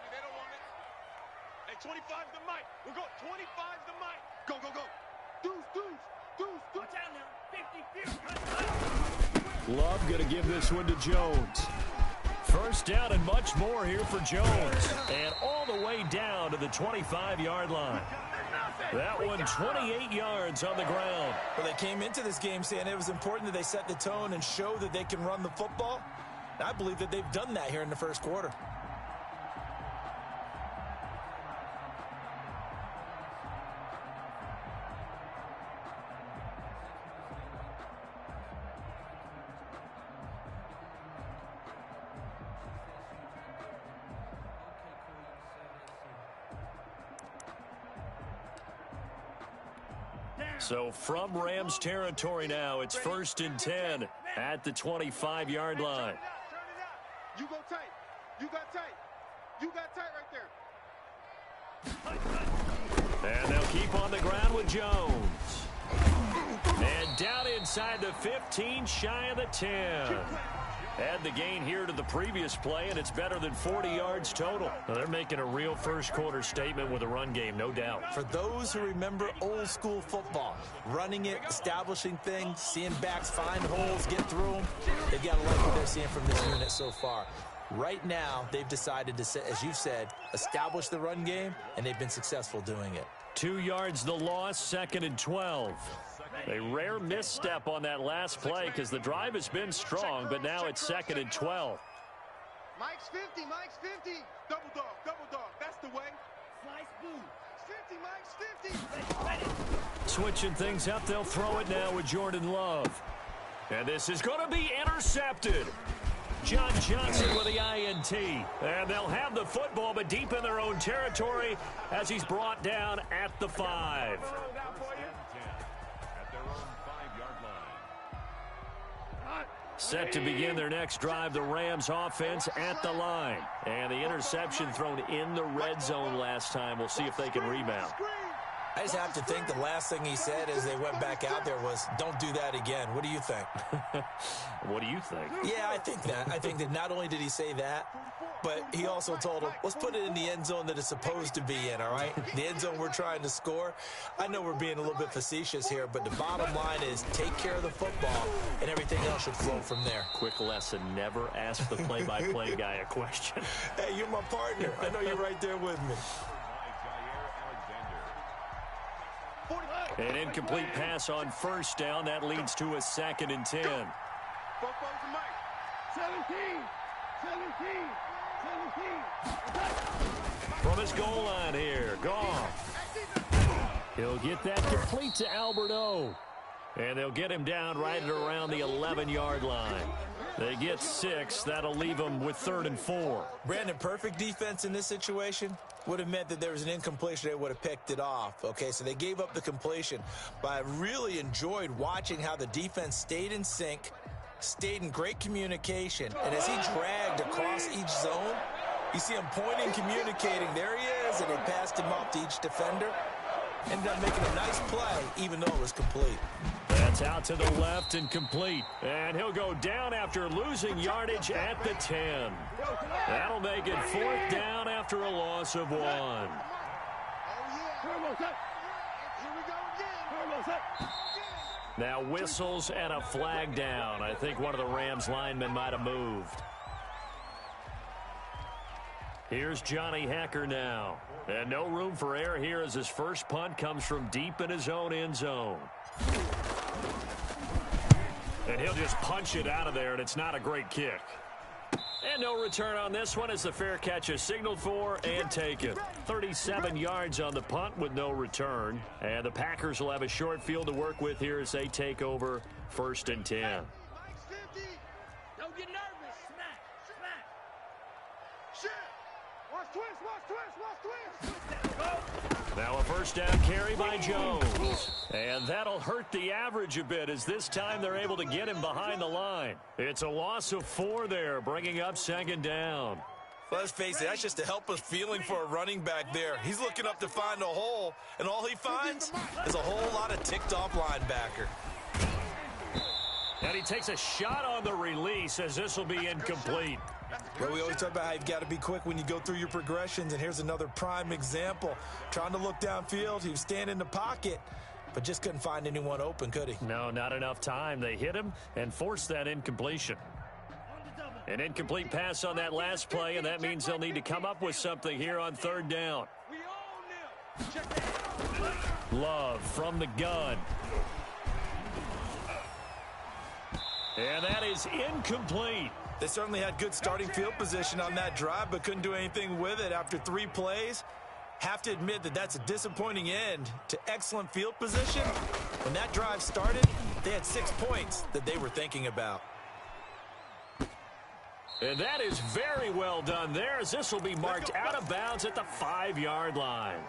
They don't want it. Hey, 25's the mic. We're going. 25's the mic. Go, go, go. Deuce. Watch out now. 50. Love going to give this one to Jones. First down and much more here for Jones. And all the way down to the 25-yard line. That one 28 yards on the ground. Well, they came into this game saying it was important that they set the tone and show that they can run the football. I believe that they've done that here in the first quarter. So from Rams territory now, it's 1st and 10 at the 25-yard line. You go tight. You got tight. You got tight right there. And they'll keep on the ground with Jones. And down inside the 15, shy of the 10. Add the gain here to the previous play, and it's better than 40 yards total. Well, they're making a real first-quarter statement with a run game, no doubt. For those who remember old-school football, running it, establishing things, seeing backs find holes, get through them, they've got to like what they're seeing from this unit so far. Right now, they've decided to, as you've said, establish the run game, and they've been successful doing it. 2 yards the loss, 2nd and 12. A rare misstep on that last play because the drive has been strong, but now it's 2nd and 12. Mike's 50. Double dog. That's the way. Slice boot. 50, Mike's 50. Switching things up, they'll throw it now with Jordan Love. And this is going to be intercepted. John Johnson with the INT. And they'll have the football, but deep in their own territory as he's brought down at the 5. Set to begin their next drive, the Rams offense at the line. And the interception thrown in the red zone last time. We'll see if they can rebound. I just have to think the last thing he said as they went back out there was, don't do that again. What do you think? What do you think? Yeah, I think that not only did he say that, but he also told him, let's put it in the end zone that it's supposed to be in, all right? The end zone we're trying to score. I know we're being a little bit facetious here, but the bottom line is take care of the football, and everything else should flow from there. Quick lesson, never ask the play-by-play guy a question. Hey, you're my partner. I know you're right there with me. An incomplete pass on first down. That leads to a 2nd and 10. 17. From his goal line here, Goff. He'll get that complete to Albert O. And they'll get him down right at around the 11-yard line. They get 6. That'll leave them with 3rd and 4. Brandon, perfect defense in this situation would have meant that there was an incompletion. They would have picked it off. Okay, so they gave up the completion. But I really enjoyed watching how the defense stayed in sync, stayed in great communication. And as he dragged across each zone, you see him pointing, communicating. There he is, and they passed him off to each defender. Ended up making a nice play, even though it was complete. That's out to the left and complete. And he'll go down after losing yardage at the 10. That'll make it 4th down after a loss of 1. Now whistles and a flag down. I think one of the Rams linemen might have moved. Here's Johnny Hecker now. And no room for error here as his first punt comes from deep in his own end zone. And he'll just punch it out of there, and it's not a great kick. And no return on this one as the fair catch is signaled for and taken. 37 yards on the punt with no return. And the Packers will have a short field to work with here as they take over 1st and 10. Don't get nervous. Smack. Shit. Watch twist. Now a first down carry by Jones. And that'll hurt the average a bit as this time they're able to get him behind the line. It's a loss of 4 there, bringing up 2nd down. Well, let's face it, that's just a helpless feeling for a running back there. He's looking up to find a hole, and all he finds is a whole lot of ticked-off linebacker. And he takes a shot on the release as this will be incomplete. Well, we always talk about how you've got to be quick when you go through your progressions, and here's another prime example. Trying to look downfield, he was standing in the pocket, but just couldn't find anyone open, could he? No, not enough time. They hit him and forced that incompletion. An incomplete pass on that last play, and that means they'll need to come up with something here on third down. Love from the gun. And that is incomplete. They certainly had good starting field position on that drive, but couldn't do anything with it after 3 plays. Have to admit that that's a disappointing end to excellent field position. When that drive started, they had 6 points that they were thinking about. And that is very well done there, as this will be marked out of bounds at the 5-yard line.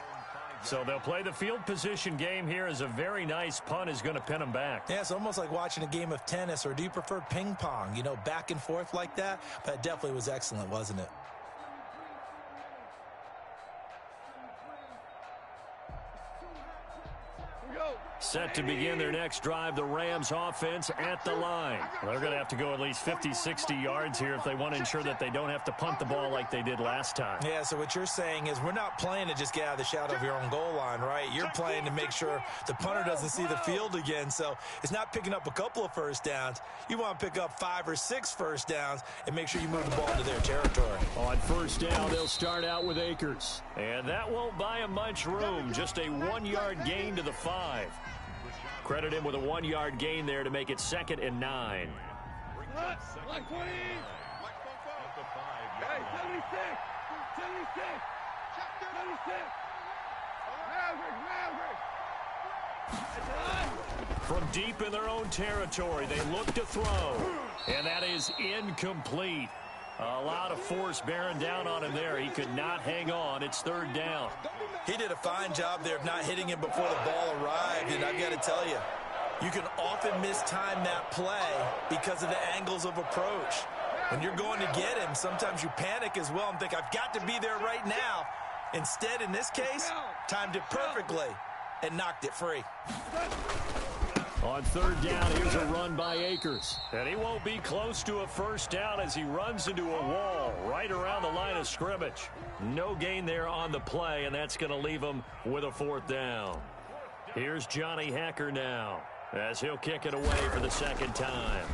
So they'll play the field position game here as a very nice punt is going to pin them back. Yeah, it's almost like watching a game of tennis, or do you prefer ping pong? You know, back and forth like that? But it definitely was excellent, wasn't it? Set to begin their next drive, the Rams offense at the line. They're going to have to go at least 50, 60 yards here if they want to ensure that they don't have to punt the ball like they did last time. Yeah, so what you're saying is we're not playing to just get out of the shadow of your own goal line, right? You're playing to make sure the punter doesn't see the field again. So it's not picking up a couple of first downs. You want to pick up 5 or 6 first downs and make sure you move the ball into their territory. On first down, they'll start out with Akers. And that won't buy him much room. Just a 1-yard gain to the 5. Credit him with a 1-yard gain there to make it 2nd and 9. Like 20. Hey, 76. 76. 76. From deep in their own territory, they look to throw. And that is incomplete. A lot of force bearing down on him there. He could not hang on. It's 3rd down. He did a fine job there of not hitting him before the ball arrived, and I've got to tell you, you can often mistime that play because of the angles of approach. When you're going to get him, sometimes you panic as well and think, I've got to be there right now. Instead, in this case, timed it perfectly and knocked it free. On 3rd down, here's a run by Akers. And he won't be close to a first down as he runs into a wall right around the line of scrimmage. No gain there on the play, and that's going to leave him with a 4th down. Here's Johnny Hacker now as he'll kick it away for the 2nd time.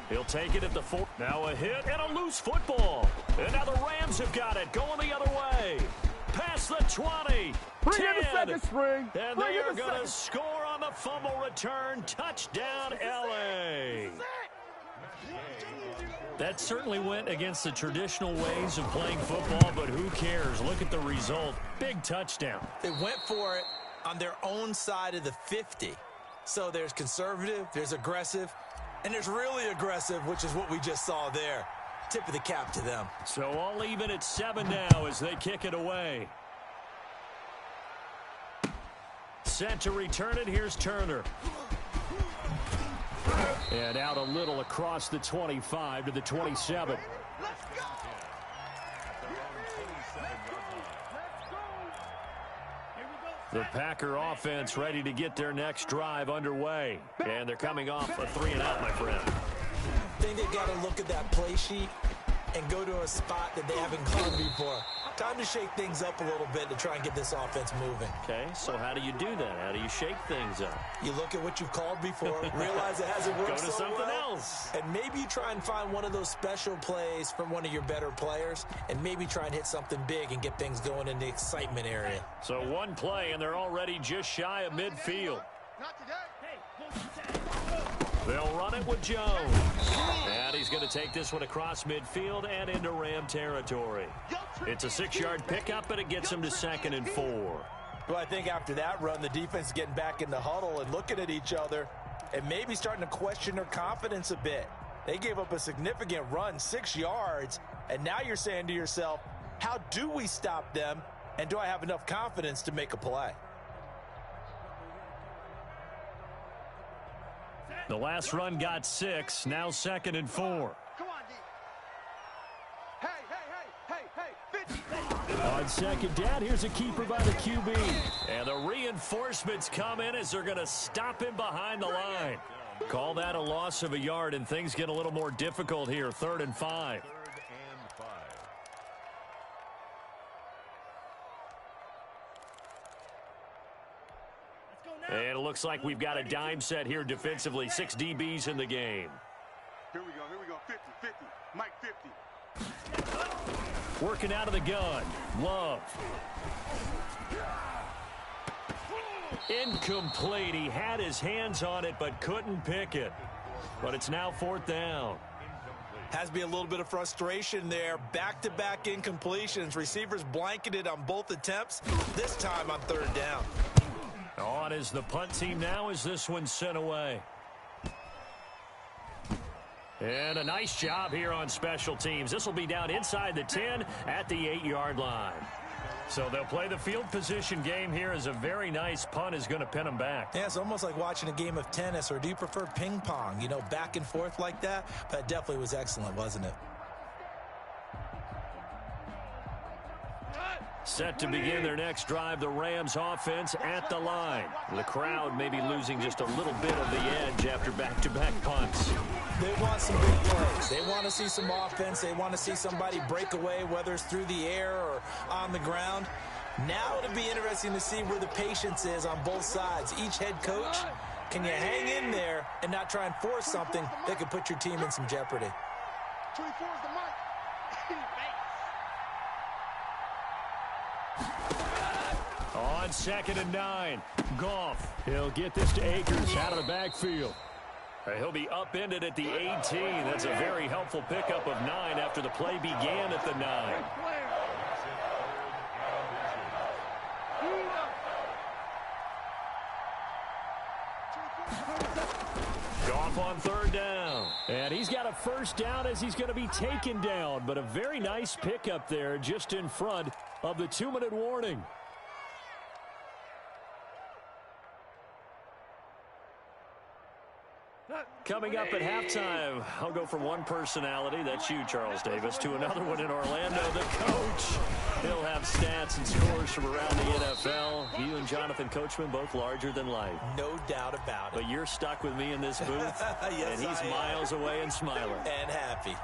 He'll take it at the 4. Now a hit and a loose football. And now the Rams have got it going the other way. Past the 20, 10, and they are going to score on the fumble return. Touchdown, L.A. That certainly went against the traditional ways of playing football, but who cares? Look at the result. Big touchdown. They went for it on their own side of the 50. So there's conservative, there's aggressive, and there's really aggressive, which is what we just saw there. Tip of the cap to them. So all even at 7 now as they kick it away. Set to return it. Here's Turner. And out a little across the 25 to the 27. The Packer offense ready to get their next drive underway. And they're coming off a 3-and-out, my friend. I think they've got to look at that play sheet and go to a spot that they haven't gone before. Time to shake things up a little bit to try and get this offense moving. Okay, so how do you do that? How do you shake things up? You look at what you've called before, realize it hasn't worked Go to so something well, else. and maybe you try and find one of those special plays from one of your better players, and maybe try and hit something big and get things going in the excitement area. So one play, and they're already just shy of midfield. Not today. They'll run it with Jones. And he's going to take this one across midfield and into Ram territory. It's a 6-yard pickup, but it gets him to 2nd and 4. Well, I think after that run, the defense is getting back in the huddle and looking at each other and maybe starting to question their confidence a bit. They gave up a significant run, 6 yards, and now you're saying to yourself, how do we stop them, and do I have enough confidence to make a play? The last run got 6, now 2nd and 4. Come on, D. Hey, 50. On On second down, here's a keeper by the QB. And the reinforcements come in as they're going to stop him behind the line. Call that a loss of a yard, and things get a little more difficult here. 3rd and 5. And it looks like we've got a dime set here defensively. 6 DBs in the game. Here we go. 50, 50. Mike 50. Working out of the gun. Love. Incomplete. He had his hands on it but couldn't pick it. But it's now 4th down. Has to be a little bit of frustration there. Back-to-back incompletions. Receivers blanketed on both attempts. This time on 3rd down. On is the punt team now as this one's sent away. And a nice job here on special teams. This will be down inside the 10 at the 8-yard line. So they'll play the field position game here as a very nice punt is going to pin them back. Yeah, it's almost like watching a game of tennis, or do you prefer ping pong? You know, back and forth like that? But it definitely was excellent, wasn't it? Set to begin their next drive, the Rams offense at the line. The crowd may be losing just a little bit of the edge after back-to-back punts. They want some big plays. They want to see some offense. They want to see somebody break away, whether it's through the air or on the ground. Now it'll be interesting to see where the patience is on both sides. Each head coach, can you hang in there and not try and force something that could put your team in some jeopardy? 24 is the mic. On 2nd and 9, Goff. He'll get this to Akers out of the backfield. He'll be upended at the 18. That's a very helpful pickup of 9 after the play began at the 9. Goff on 3rd down. And he's got a 1st down as he's going to be taken down. But a very nice pickup there just in front of the 2-minute warning. Coming up at halftime, I'll go from one personality, that's you, Charles Davis, to another one in Orlando, the coach. He'll have stats and scores from around the NFL. You and Jonathan Coachman, both larger than life. No doubt about it. But you're stuck with me in this booth, yes, and he's miles away and smiling. And happy.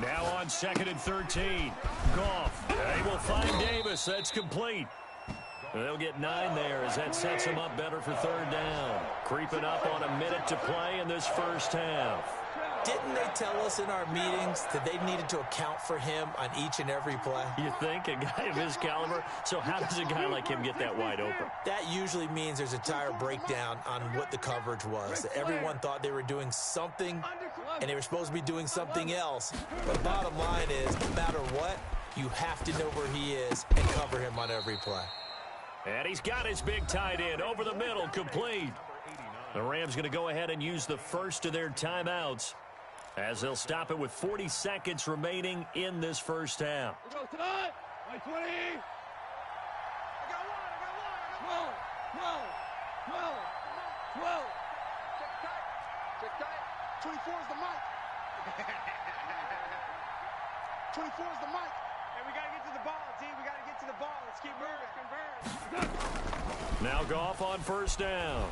Now on 2nd and 13. Goff. They will find Davis. That's complete. They'll get 9 there as that sets them up better for 3rd down. Creeping up on a minute to play in this first half. Didn't they tell us in our meetings that they needed to account for him on each and every play? You think? A guy of his caliber? So how does a guy like him get that wide open? That usually means there's a tire breakdown on what the coverage was. Everyone thought they were doing something, and they were supposed to be doing something else. But bottom line is, no matter what, you have to know where he is and cover him on every play. And he's got his big tight end over the middle, complete. The Rams going to go ahead and use the first of their timeouts as they'll stop it with 40 seconds remaining in this first half. Go tonight. 20. I got one. 12. Check tight. 24 is the mic. 24 is the mic. Hey, we got to get to the ball, team. We got to get to the ball. Let's keep moving. Now Goff on 1st down.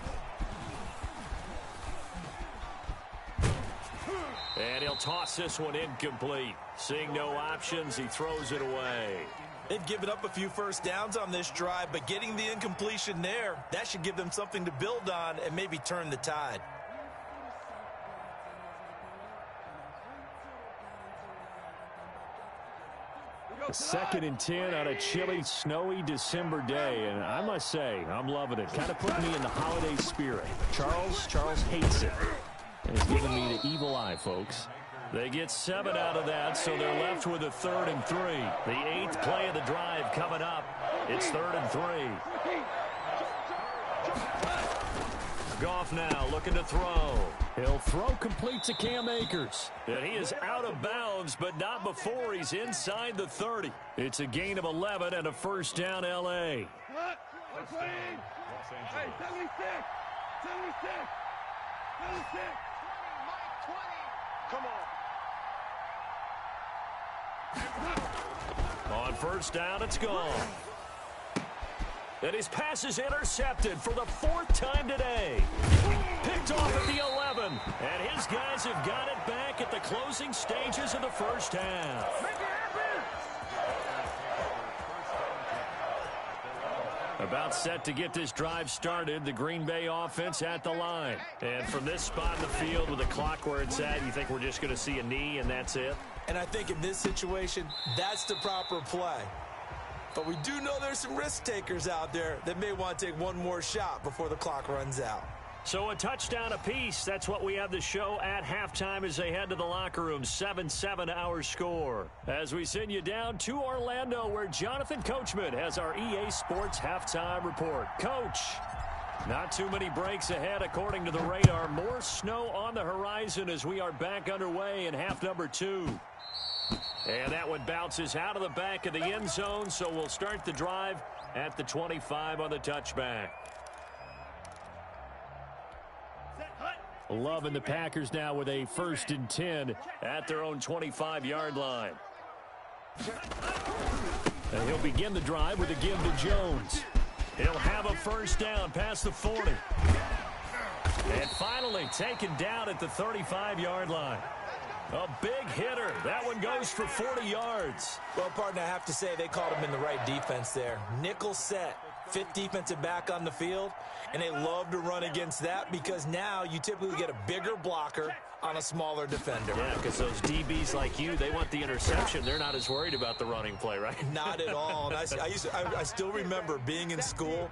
And he'll toss this one incomplete. Seeing no options, he throws it away. They've given up a few 1st downs on this drive, but getting the incompletion there, that should give them something to build on and maybe turn the tide. Second and 10 on a chilly, snowy December day, and I must say, I'm loving it. Kind of putting me in the holiday spirit. Charles hates it. He's giving me the evil eye, folks. They get 7 out of that, so they're left with a 3rd and 3. The 8th play of the drive coming up. It's 3rd and 3. Goff now looking to throw. He'll throw complete to Cam Akers. And he is out of bounds, but not before he's inside the 30. It's a gain of 11 and a first down, L.A. Hey, 76! 76! 76! Come on. On first down, it's gone. And his pass is intercepted for the 4th time today. Picked off at the 11. And his guys have got it back at the closing stages of the first half. About set to get this drive started, the Green Bay offense at the line. And from this spot in the field with the clock where it's at, you think we're just going to see a knee and that's it? And I think in this situation, that's the proper play. But we do know there's some risk takers out there that may want to take one more shot before the clock runs out. So a touchdown apiece. That's what we have to show at halftime as they head to the locker room. 7-7 our score. As we send you down to Orlando, where Jonathan Coachman has our EA Sports halftime report. Coach, not too many breaks ahead according to the radar. More snow on the horizon as we are back underway in half number 2. And that one bounces out of the back of the end zone, so we'll start the drive at the 25 on the touchback. Loving the Packers now with a 1st and 10 at their own 25-yard line. And he'll begin the drive with a give to Jones. He'll have a first down past the 40. And finally taken down at the 35-yard line. A big hitter. That one goes for 40 yards. Well, partner, I have to say they called him in the right defense there. Nickel set, 5th defensive back on the field, and they love to run against that because now you typically get a bigger blocker on a smaller defender. Yeah, because those DBs like you, they want the interception. They're not as worried about the running play, right? Not at all. And I still remember being in school,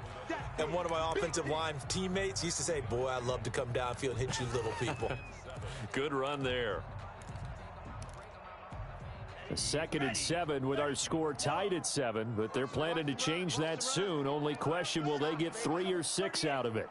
and one of my offensive line teammates used to say, boy, I'd love to come downfield and hit you little people. Good run there. A 2nd and 7 with our score tied at 7, but they're planning to change that soon. Only question, will they get 3 or 6 out of it?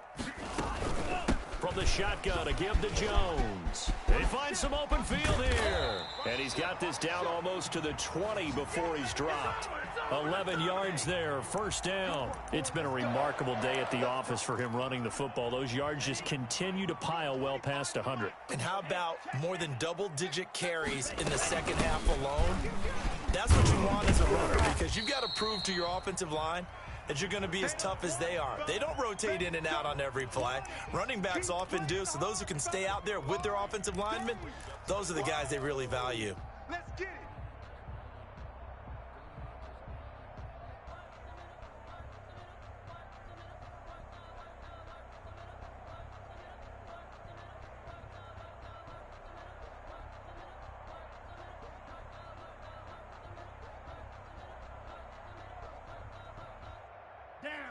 From the shotgun, a give to Jones. They find some open field here. And he's got this down almost to the 20 before he's dropped. 11 yards there, first down. It's been a remarkable day at the office for him running the football. Those yards just continue to pile well past 100. And how about more than double-digit carries in the second half alone? That's what you want as a runner because you've got to prove to your offensive line that you're going to be as tough as they are. They don't rotate in and out on every play. Running backs often do, so those who can stay out there with their offensive linemen, those are the guys they really value. Let's get it.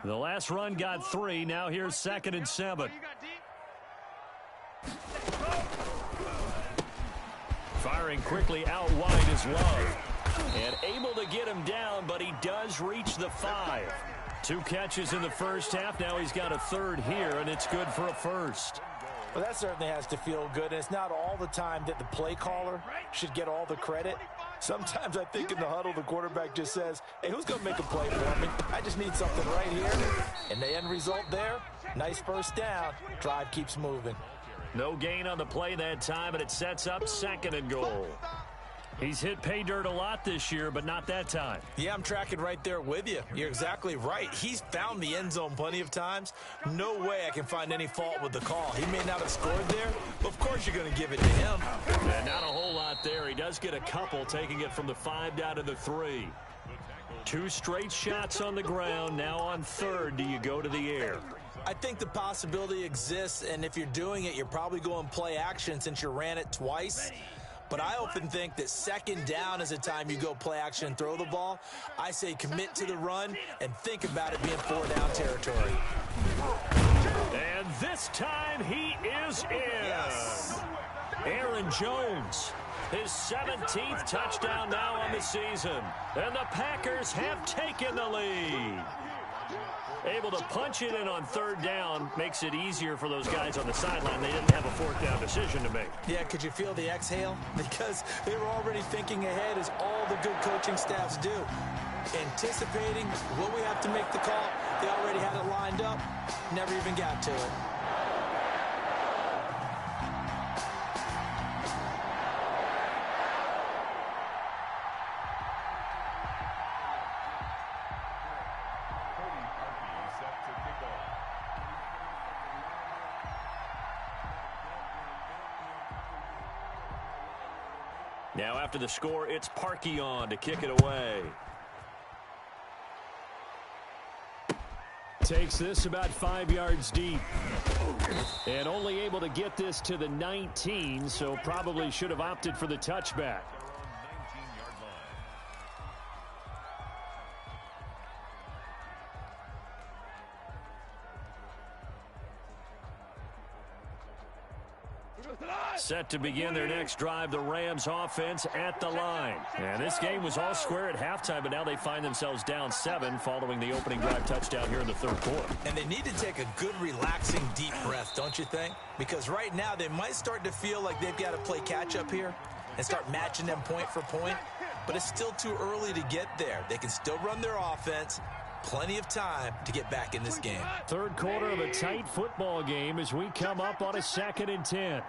The last run got 3. Now here's 2nd and 7. Firing quickly out wide is Love. And able to get him down, but he does reach the 5. 2 catches in the first half. Now he's got a 3rd here, and it's good for a first. Well, that certainly has to feel good. And it's not all the time that the play caller should get all the credit. Sometimes I think in the huddle, the quarterback just says, hey, who's going to make a play for me? I just need something right here. And the end result there, nice first down. Drive keeps moving. No gain on the play that time, and it sets up 2nd and goal. He's hit pay dirt a lot this year, but not that time. Yeah, I'm tracking right there with you. You're exactly right. He's found the end zone plenty of times. No way I can find any fault with the call. He may not have scored there, but of course you're going to give it to him. And not a whole lot there. He does get a couple, taking it from the 5 down to the 3. 2 straight shots on the ground. Now on 3rd, do you go to the air? I think the possibility exists, and if you're doing it, you're probably going play action since you ran it twice. But I often think that 2nd down is a time you go play action and throw the ball. I say commit to the run and think about it being 4 down territory. And this this time he is in. Yes. Aaron Jones, his 17th touchdown now on the season. And the Packers have taken the lead. Able to punch it in on third down makes it easier for those guys on the sideline. They didn't have a fourth down decision to make. Yeah, could you feel the exhale? Because they were already thinking ahead, as all the good coaching staffs do. Anticipating what we have to make the call. They already had it lined up. Never even got to it. Now after the score, it's Parkey on to kick it away. Takes this about 5 yards deep. And only able to get this to the 19, so probably should have opted for the touchback. Set to begin their next drive, the Rams offense at the line. And this game was all square at halftime, but now they find themselves down 7 following the opening drive touchdown here in the third quarter. And they need to take a good, relaxing, deep breath, don't you think? Because right now they might start to feel like they've got to play catch-up here and start matching them point for point. But it's still too early to get there. They can still run their offense. Plenty of time to get back in this game. Third quarter of a tight football game as we come up on a 2nd and 10.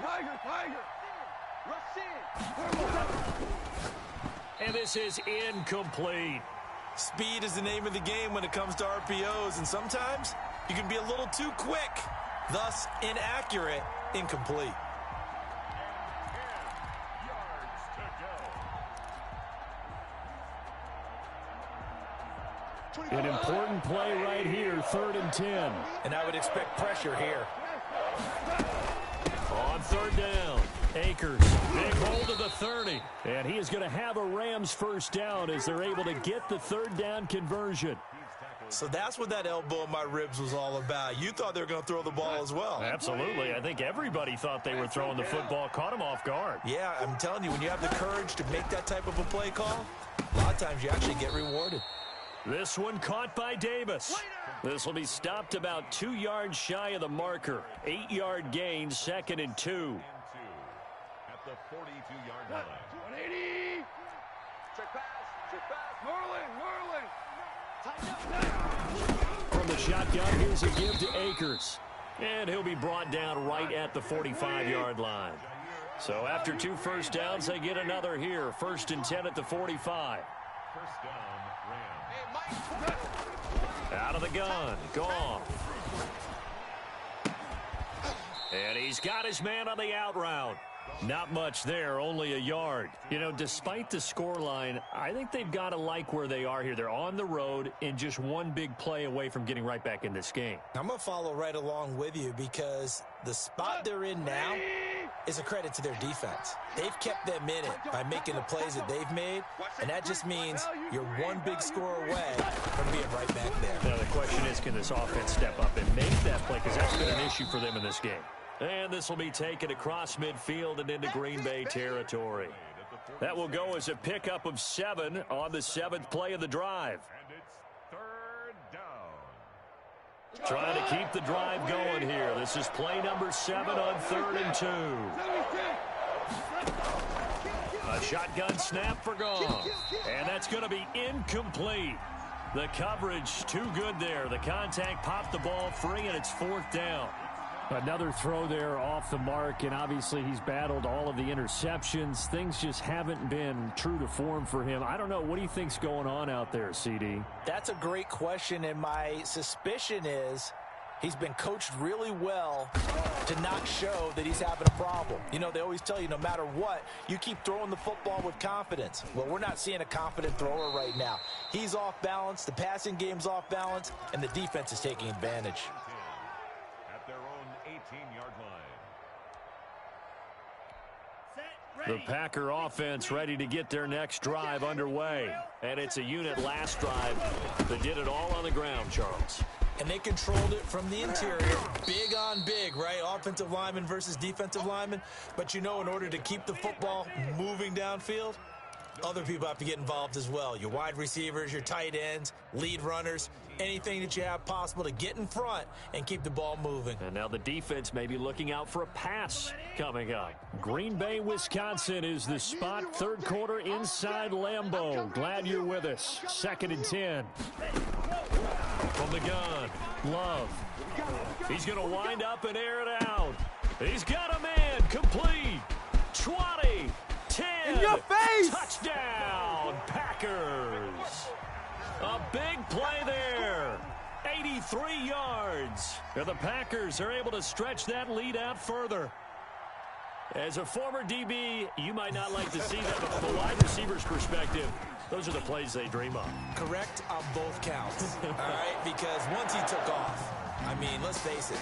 Tiger, Tiger. And this is incomplete. Speed is the name of the game when it comes to RPOs, and sometimes you can be a little too quick, thus inaccurate, incomplete. An important play right here, 3rd and 10. And I would expect pressure here. On 3rd down, Akers, big hold of the 30. And he is going to have a Rams first down as they're able to get the 3rd down conversion. So that's what that elbow in my ribs was all about. You thought they were going to throw the ball as well. Absolutely. I think everybody thought they were throwing the football, caught him off guard. Yeah, I'm telling you, when you have the courage to make that type of a play call, a lot of times you actually get rewarded. This one caught by Davis. This will be stopped about 2 yards shy of the marker. 8-yard gain, 2nd and 2. At the 42-yard line. 180. Trick pass. Merlin. From the shotgun, here's a give to Akers. And he'll be brought down right at the 45-yard line. So after 2 first downs, they get another here. 1st and 10 at the 45. First down, Rams. Out of the gun, Goff. And he's got his man on the out route. Not much there, only a yard. You know, despite the scoreline, I think they've got to like where they are here. They're on the road and just one big play away from getting right back in this game. I'm going to follow right along with you because the spot they're in now is a credit to their defense. They've kept them in it by making the plays that they've made, and that just means you're one big score away from being right back there. Now the question is, can this offense step up and make that play? Because that's been an issue for them in this game. And this will be taken across midfield and into Green Bay territory. That will go as a pickup of 7 on the 7th play of the drive. And it's 3rd down. Trying to keep the drive going here. This is play number 7 on 3rd and 2. A shotgun snap for Goff. And that's going to be incomplete. The coverage too good there. The contact popped the ball free, and it's 4th down. Another throw there off the mark, and obviously he's battled all of the interceptions. Things just haven't been true to form for him. I don't know. What do you think's going on out there, CD? That's a great question, and my suspicion is he's been coached really well to not show that he's having a problem. You know, they always tell you no matter what, you keep throwing the football with confidence. Well, we're not seeing a confident thrower right now. He's off balance, the passing game's off balance, and the defense is taking advantage. At their own 18-yard line. The Packer offense ready to get their next drive underway. And it's a unit last drive that did it all on the ground, Charles. and they controlled it from the interior. Big on big, right? Offensive lineman versus defensive lineman. But you know, in order to keep the football moving downfield, other people have to get involved as well. Your wide receivers, your tight ends, lead runners, anything that you have possible to get in front and keep the ball moving. And now the defense may be looking out for a pass coming up. Green Bay, Wisconsin is the spot. Third quarter inside Lambeau. Glad you're with us. 2nd and 10. From the gun, Love. He's going to wind up and air it out. He's got a man. Complete. 20. 10. In your face! Touchdown, Packers. A big play there. 83 yards. And the Packers are able to stretch that lead out further. As a former DB, you might not like to see that, but from a wide receiver's perspective, those are the plays they dream of. Correct on both counts, all right? Because once he took off, I mean, let's face it,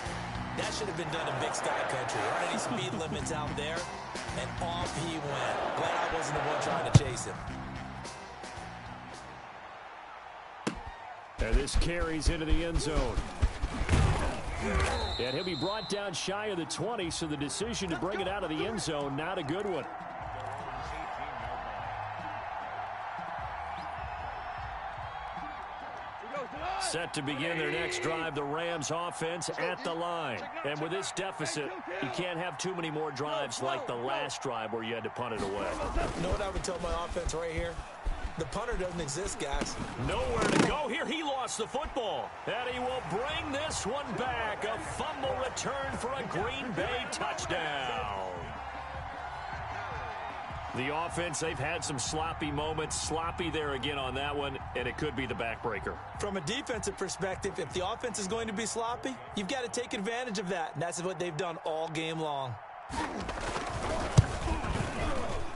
that should have been done in Big Sky Country. There aren't any speed limits out there, and off he went. Glad I wasn't the one trying to chase him. And this carries into the end zone. And he'll be brought down shy of the 20, so the decision to bring it out of the end zone, not a good one. Set to begin their next drive, the Rams offense at the line. And with this deficit, you can't have too many more drives like the last drive where you had to punt it away. You know what I would tell my offense right here? The punter doesn't exist, guys. Nowhere to go here. He lost the football. And he will bring this one back. A fumble return for a Green Bay touchdown. The offense, they've had some sloppy moments. Sloppy there again on that one, and it could be the backbreaker. From a defensive perspective, if the offense is going to be sloppy, you've got to take advantage of that. And that's what they've done all game long.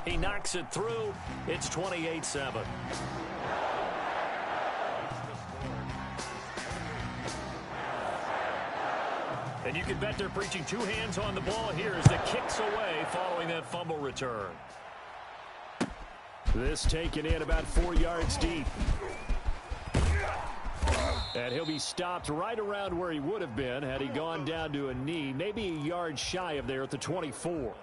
He knocks it through. It's 28-7. And you can bet they're preaching two hands on the ball here as the kick's away following that fumble return. This taken in about 4 yards deep. And he'll be stopped right around where he would have been had he gone down to a knee, maybe a yard shy of there at the 24.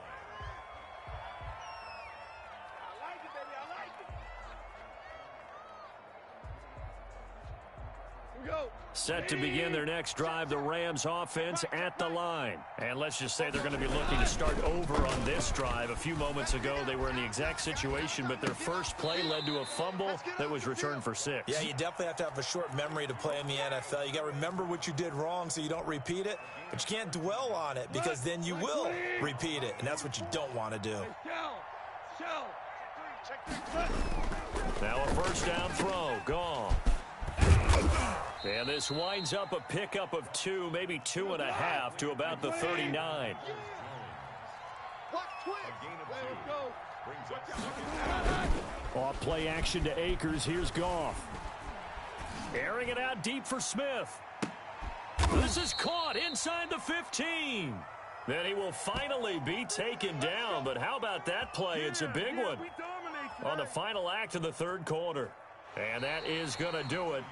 Set to begin their next drive, the Rams offense at the line. And let's just say they're going to be looking to start over on this drive. A few moments ago, they were in the exact situation, but their first play led to a fumble that was returned for 6. Yeah, you definitely have to have a short memory to play in the NFL. You got to remember what you did wrong so you don't repeat it, but you can't dwell on it because then you will repeat it, and that's what you don't want to do. Now a first down throw, gone. And this winds up a pickup of 2, maybe 2.5 to about the 39. Off play action to Akers. Here's Goff. Airing it out deep for Smith. This is caught inside the 15. Then he will finally be taken down. But how about that play? It's a big one on the final act of the third quarter. And that is going to do it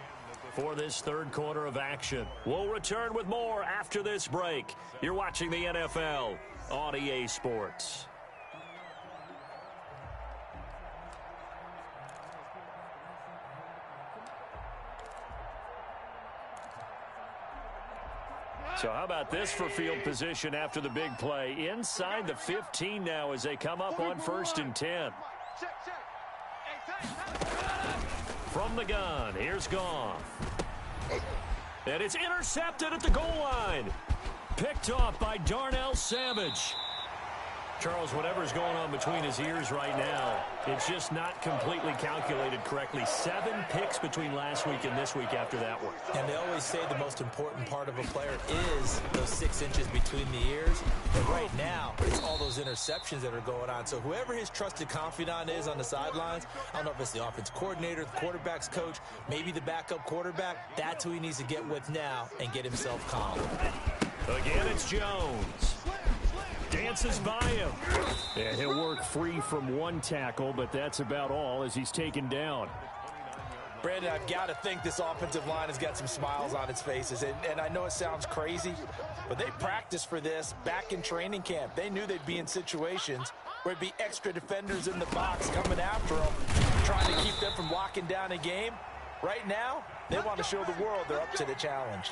for this third quarter of action. We'll return with more after this break. You're watching the NFL on EA Sports. So how about this for field position after the big play? Inside the 15 now as they come up on 1st and 10. From the gun, here's Goff. And it's intercepted at the goal line. Picked off by Darnell Savage. Charles, whatever's going on between his ears right now, it's just not completely calculated correctly. 7 picks between last week and this week after that one. And they always say the most important part of a player is those 6 inches between the ears. But right now, it's all those interceptions that are going on. So whoever his trusted confidant is on the sidelines, I don't know if it's the offense coordinator, the quarterback's coach, maybe the backup quarterback, that's who he needs to get with now and get himself calm. Again, it's Jones. Dances by him. And he'll work free from one tackle, but that's about all as he's taken down. Brandon, I've got to think this offensive line has got some smiles on its faces. And I know it sounds crazy, but they practiced for this back in training camp. They knew they'd be in situations where it'd be extra defenders in the box coming after them, trying to keep them from locking down a game. Right now, they want to show the world they're up to the challenge.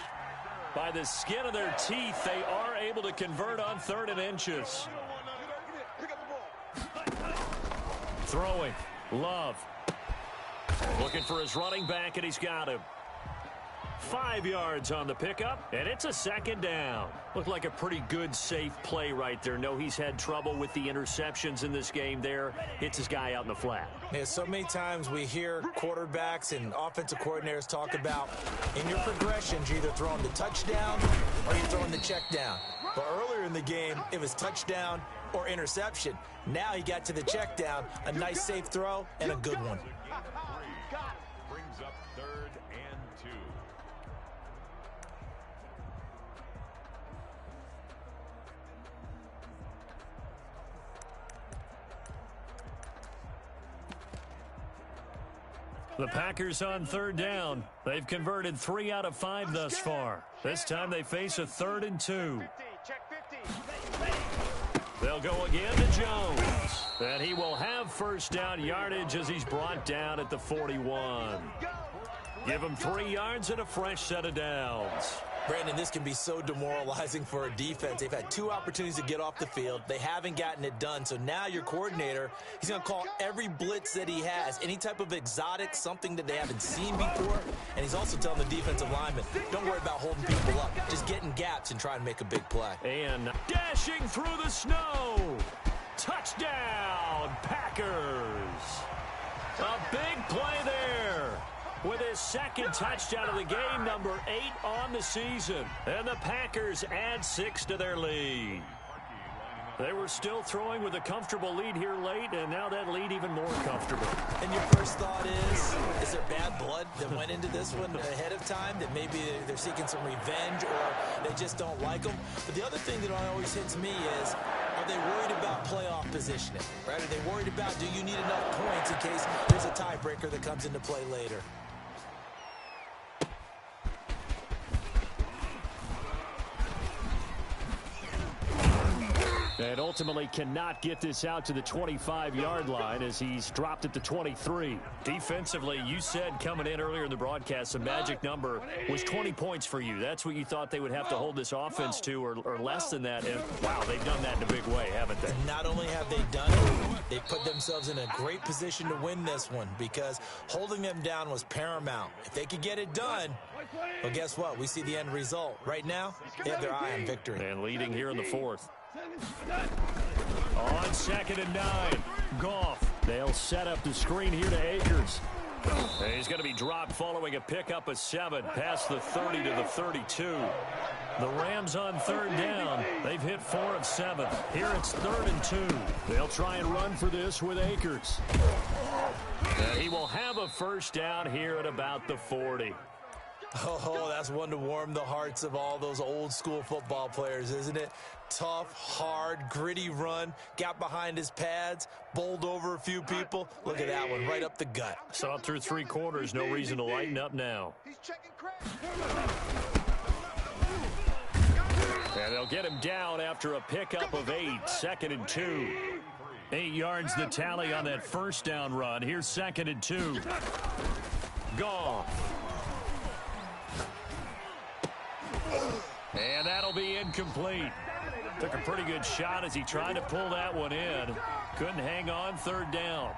By the skin of their teeth, they are able to convert on 3rd and inches. Throwing. Love. Looking for his running back, and he's got him. 5 yards on the pickup, and it's a 2nd down. Looked like a pretty good, safe play right there. No, he's had trouble with the interceptions in this game there. Hits his guy out in the flat. Yeah, so many times we hear quarterbacks and offensive coordinators talk about in your progressions, you're either throwing the touchdown or you're throwing the check down. But earlier in the game, it was touchdown or interception. Now he got to the check down, a nice safe throw, and a good one. Brings up 3rd and 2. The Packers on 3rd down. They've converted 3 out of 5 thus far. This time they face a 3rd and 2. They'll go again to Jones. And he will have 1st down yardage as he's brought down at the 41. Give him 3 yards and a fresh set of downs. Brandon, this can be so demoralizing for a defense. They've had 2 opportunities to get off the field. They haven't gotten it done. So now your coordinator, he's going to call every blitz that he has, any type of exotic, something that they haven't seen before. And he's also telling the defensive lineman, don't worry about holding people up. Just get in gaps and try and make a big play. And dashing through the snow. Touchdown, Packers. A big play there. With his 2nd touchdown of the game, number 8 on the season. And the Packers add 6 to their lead. They were still throwing with a comfortable lead here late, and now that lead even more comfortable. And your first thought is there bad blood that went into this one ahead of time, that maybe they're seeking some revenge or they just don't like them? But the other thing that always hits me is, are they worried about playoff positioning? Right? Are they worried about, do you need enough points in case there's a tiebreaker that comes into play later? And ultimately cannot get this out to the 25-yard line as he's dropped at the 23. Defensively, you said coming in earlier in the broadcast, the magic number was 20 points for you. That's what you thought they would have to hold this offense to, or less than that. And, wow, they've done that in a big way, haven't they? Not only have they done it, they put themselves in a great position to win this one because holding them down was paramount. If they could get it done, well, guess what? We see the end result. Right now, they have their eye on victory. And leading here in the 4th. On 2nd and 9, Goff. They'll set up the screen here to Akers. And he's going to be dropped following a pickup of 7 past the 30 to the 32. The Rams on 3rd down. They've hit 4 of 7. Here it's 3rd and 2. They'll try and run for this with Akers. And he will have a 1st down here at about the 40. Oh, that's one to warm the hearts of all those old school football players, isn't it? Tough, hard, gritty run, got behind his pads, bowled over a few people. Look at that one, right up the gut. Saw it through 3 quarters, no reason to lighten up now. And they'll get him down after a pickup of 8, 2nd and 2. 8 yards the tally on that 1st down run. Here's 2nd and 2. Goff. And that'll be incomplete. Took a pretty good shot as he tried to pull that one in. Couldn't hang on 3rd down.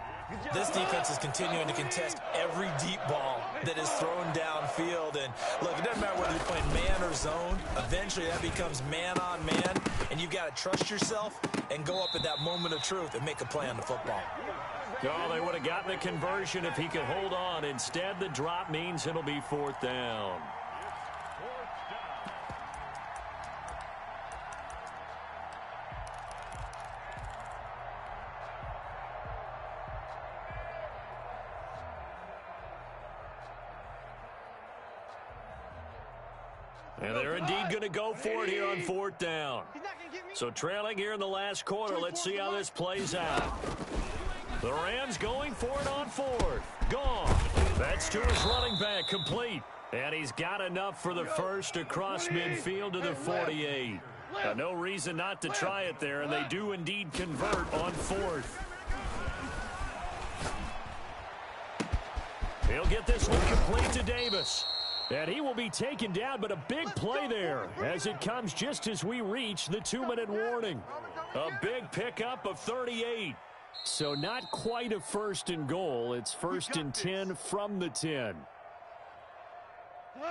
This defense is continuing to contest every deep ball that is thrown downfield. And look, it doesn't matter whether you're playing man or zone. Eventually that becomes man on man. And you've got to trust yourself and go up at that moment of truth and make a play on the football. Oh, they would have gotten the conversion if he could hold on. Instead, the drop means it'll be 4th down. And they're indeed going to go for it here on 4th down. So trailing here in the last quarter, let's see how this plays out. The Rams going for it on 4th. Gone. That's to his running back, complete. And he's got enough for the first across midfield to the 48. No reason not to try it there, and they do indeed convert on fourth. He'll get this one complete to Davis. And he will be taken down, but a big play there as it comes just as we reach the 2-minute warning. A big pickup of 38. So not quite a first and goal. It's first and 10 from the 10.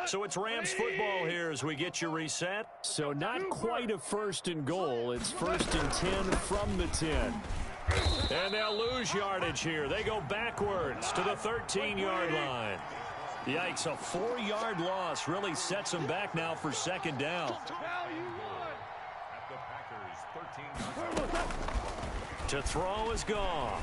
So it's Rams football here as we get you reset. So not quite a first and goal. It's first and 10 from the 10. And they'll lose yardage here. They go backwards to the 13-yard line. Yikes, a 4-yard loss really sets them back now for second down. To throw is gone.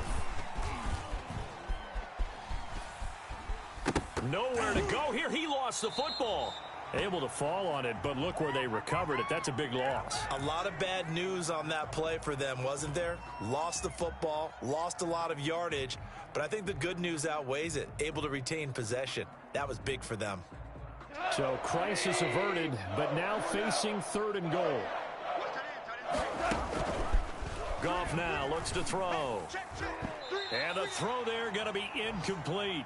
Nowhere to go here. He lost the football. Able to fall on it, but look where they recovered it. That's a big loss. A lot of bad news on that play for them, wasn't there? Lost the football, lost a lot of yardage, but I think the good news outweighs it. Able to retain possession. That was big for them. So crisis averted, but now facing third and goal. Goff now looks to throw. And the throw there going to be incomplete.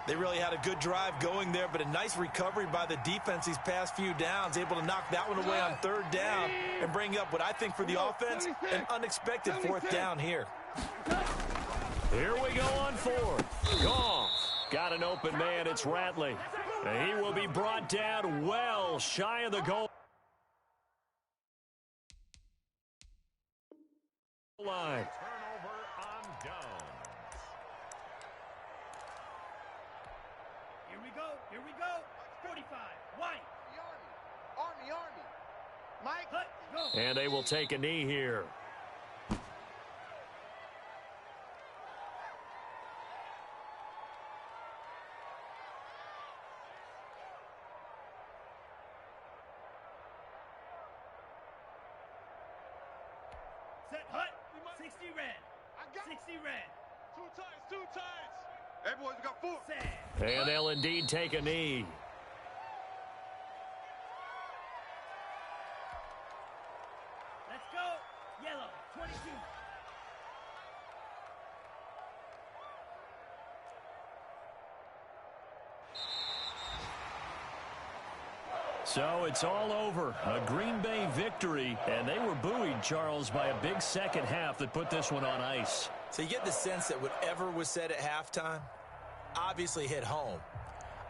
They really had a good drive going there, but a nice recovery by the defense these past few downs, able to knock that one away on third down and bring up what I think for the offense, an unexpected fourth down here. Here we go on fourth. Goff got an open man. It's Ratley. He will be brought down well shy of the goal line. Turnover on downs. Here we go. Here we go. 45. White. Army. Mike. Cut. Go. And they will take a knee here. Set. Hut. 60 red. 60 red. Two times. Everyone's got 4. Set. And they'll indeed take a knee. Let's go. Yellow. 22. So it's all over. A Green Bay victory, and they were buoyed, Charles, by a big second half that put this one on ice. So you get the sense that whatever was said at halftime obviously hit home.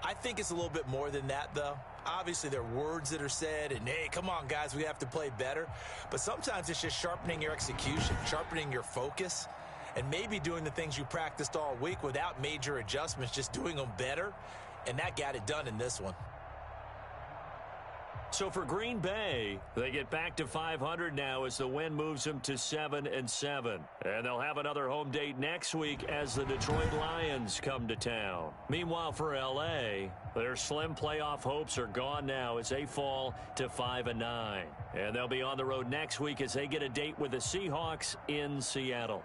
I think it's a little bit more than that, though. Obviously, there are words that are said, and, hey, come on, guys, we have to play better. But sometimes it's just sharpening your execution, sharpening your focus, and maybe doing the things you practiced all week without major adjustments, just doing them better, and that got it done in this one. So for Green Bay, they get back to 500 now as the win moves them to 7-7. And they'll have another home date next week as the Detroit Lions come to town. Meanwhile, for L.A., their slim playoff hopes are gone now as they fall to 5-9. And they'll be on the road next week as they get a date with the Seahawks in Seattle.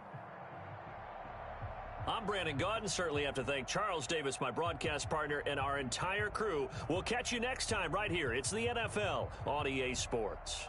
I'm Brandon Gaudin. Certainly have to thank Charles Davis, my broadcast partner, and our entire crew. We'll catch you next time right here. It's the NFL on EA Sports.